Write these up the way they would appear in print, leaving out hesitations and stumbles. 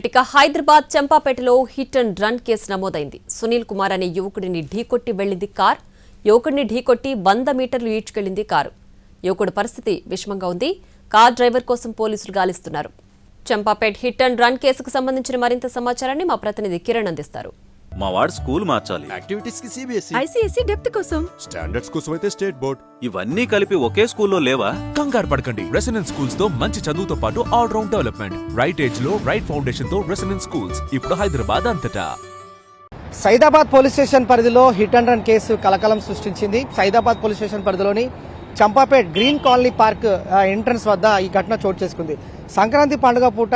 ఇక హైదరాబాద్ చంపాపేటలో hit and run case నమోదైంది. సునీల్ కుమార్ అనే యువకుడిని ఢీకొట్టి వెళ్లింది కార్. యువకుడిని ఢీకొట్టి 100 మీటర్లు ఈడ్చుకెళ్లింది కారు. యువకుడి పరిస్థితి విషమంగా ఉంది. కార్ డ్రైవర్ కోసం పోలీసులు గాలిస్తున్నారు. చంపాపేట్ హిట్ అండ్ రన్ కేసుకు సంబంధించిన మరింత సమాచారాన్ని మా ప్రతినిధి కిరణ్ అందిస్తారు. మా వాడు స్కూల్ మార్చాలి, యాక్టివిటీస్ కి సిబిఎస్ఈ, ఐసీఎస్ఈ డెప్త్ కోసం, స్టాండర్డ్స్ కోసం అయితే స్టేట్ బోర్డ్, ఇవన్నీ కలిపి ఒకే స్కూల్లో లేవా? కంగారు పడకండి. రెసిడెన్స్ స్కూల్స్ తో మంచి చదువుతో పాటు all round development, right age లో రైట్ ఫౌండేషన్ తో రెసిడెన్స్ స్కూల్స్ ఇప్పుడు హైదరాబాద్ అంతటా. సైదాబాద్ పోలీస్ స్టేషన్ పరిధిలో హిట్ అండ్ రన్ కేసు కలకలం సృష్టించింది. సైదాబాద్ పోలీస్ స్టేషన్ పరిధిలోని Champapet green colony park entrance వద్ద ఈ ఘటన చోటు చేసుకుంది. సంక్రాంతి పండుగ పూట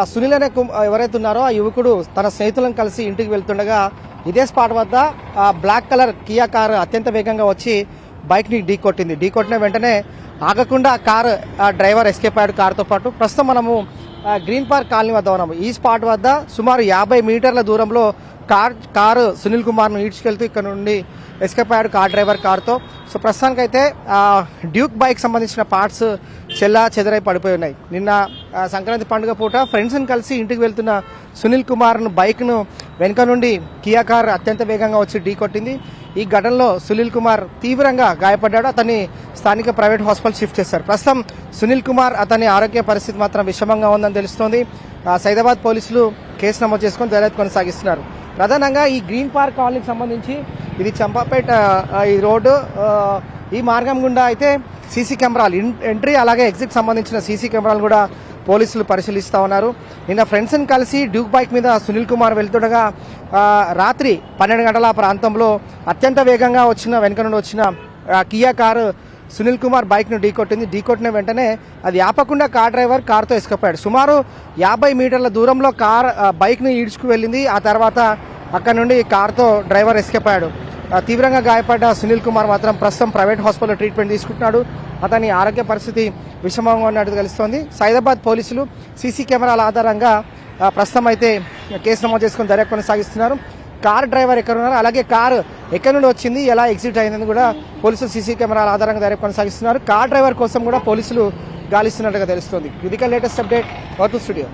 సునీల్ అనే ఎవరైతే ఉన్నారో ఆ యువకుడు తన స్నేహితులను కలిసి ఇంటికి వెళ్తుండగా ఇదే స్పాట్ వద్ద బ్లాక్ కలర్ కియా కారు అత్యంత వేగంగా వచ్చి బైక్ ని ఢీకొట్టింది. ఢీకొట్టిన వెంటనే ఆగకుండా కారు డ్రైవర్ ఎస్కేప్ అయ్యాడు కారుతో పాటు. ప్రస్తుతం మనము గ్రీన్ పార్క్ కాలనీ వద్ద ఉన్నాము. ఈ స్పాట్ వద్ద సుమారు 50 మీటర్ల దూరంలో కారు సునీల్ కుమార్ ను ఈడ్చుకెళ్తూ ఇక్కడ నుండి ఎస్కేప్ అయ్యాడు కార్ డ్రైవర్ కారుతో. సో ప్రస్తుతానికైతే డ్యూక్ బైక్ సంబంధించిన పార్ట్స్ చెల్లా చెదరై పడిపోయి ఉన్నాయి. నిన్న సంక్రాంతి పండుగ పూట ఫ్రెండ్స్ ని కలిసి ఇంటికి వెళ్తున్న సునీల్ కుమార్ బైక్ ను వెనుక నుండి కియా కార్ అత్యంత వేగంగా వచ్చి ఢీకొట్టింది. ఈ ఘటనలో సునీల్ కుమార్ తీవ్రంగా గాయపడ్డాడు. అతన్ని స్థానిక ప్రైవేట్ హాస్పిటల్ షిఫ్ట్ చేశారు. ప్రస్తుతం సునీల్ కుమార్ అతని ఆరోగ్య పరిస్థితి మాత్రం విషమంగా ఉందని తెలుస్తోంది. సైదాబాద్ పోలీసులు కేసు నమోదు చేసుకుని దర్యాప్తు కొనసాగిస్తున్నారు. ప్రధానంగా ఈ గ్రీన్ పార్క్ కాలనీకి సంబంధించి ఇది చంపాపేట ఈ రోడ్డు, ఈ మార్గం గుండా అయితే సీసీ కెమెరాలు ఎంట్రీ అలాగే ఎగ్జిట్ సంబంధించిన సీసీ కెమెరాలు కూడా పోలీసులు పరిశీలిస్తా ఉన్నారు. నిన్న ఫ్రెండ్స్ ని కలిసి డ్యూక్ బైక్ మీద సునీల్ కుమార్ వెళ్తుండగా రాత్రి 12 గంటల ప్రాంతంలో అత్యంత వేగంగా వెనక నుండి వచ్చిన Kia car Sunil Kumar bike ను ఢీకొట్టింది. ఢీకొట్టిన వెంటనే అది ఆపకుండా కార్ డ్రైవర్ కారుతో ఎస్కేపాడు. సుమారు 50 మీటర్ల దూరంలో బైక్ ను ఈడ్చుకు వెళ్ళింది. ఆ తర్వాత అక్కడ నుండి కారుతో డ్రైవర్ ఎస్కేప్ అయ్యాడు. తీవ్రంగా గాయపడ్డ సునీల్ కుమార్ మాత్రం ప్రస్తుతం ప్రైవేట్ హాస్పిటల్లో ట్రీట్మెంట్ తీసుకుంటున్నాడు. అతని ఆరోగ్య పరిస్థితి విషమంగా ఉన్నట్టు తెలుస్తోంది. సైదాబాద్ పోలీసులు సీసీ కెమెరాల ఆధారంగా ప్రస్తుతం అయితే కేసు నమోదు చేసుకుని దర్యాప్తు కొనసాగిస్తున్నారు. కార్ డ్రైవర్ ఎక్కడ ఉన్నారు, అలాగే కారు ఎక్కడి నుండి వచ్చింది, ఎలా ఎగ్జిట్ అయిందని కూడా పోలీసులు సీసీ కెమెరాల ఆధారంగా దర్యాప్తు కొనసాగిస్తున్నారు. కార్ డ్రైవర్ కోసం కూడా పోలీసులు గాలిస్తున్నట్టుగా తెలుస్తోంది. ఇది లేటెస్ట్ అప్డేట్. Work studio.